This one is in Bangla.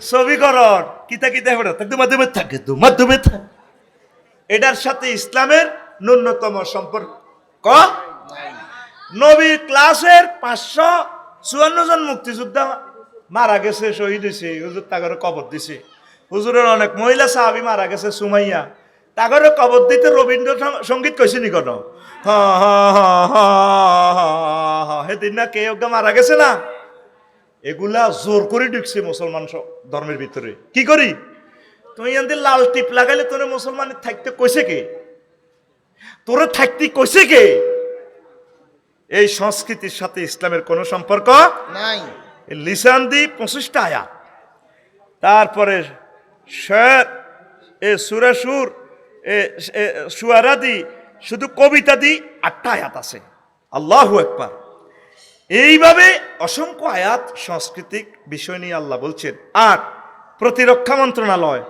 ছবি করর কিতা কিতা হেবড়া থাকতে মাধ্যমে থাকে তো মাধ্যমে থাকে এটার সাথে ইসলামের ন্যূনতম সম্পর্ক নবী ক্লাসের 554 জন মুক্তিযোদ্ধা মারা গেছে, শহীদ হয়েছে, হুজুর তাগরে কবর দিছে। হুজুরের অনেক মহিলা সাহাবী মারা গেছে, সুমাইয়া তাগরে কবর দিতে রবীন্দ্র সঙ্গীত কইছে নি কোন হেদিন না কে মারা গেছে না, এগুলা জোর করে ঢুকছে মুসলমান ধর্মের ভিতরে। কি করি তুই এনতে লাল টিপ লাগাইলে তোরে মুসলমানের থাকতে কইছে কে, তোরে থাকতে কইছে কে? এই সংস্কৃতির সাথে ইসলামের কোনো সম্পর্ক নাই। লিসান দি 25টা আয়াত, তারপরে শের এ সূরা সুর এ শুআরা দি শুধু কবিতা দি 8টা আয়াত আছে। আল্লাহু আকবার। এইভাবে অসংখ্য আয়াত সাংস্কৃতিক বিষয় নিয়ে আল্লাহ বলছেন। আর প্রতিরক্ষা মন্ত্রণালয়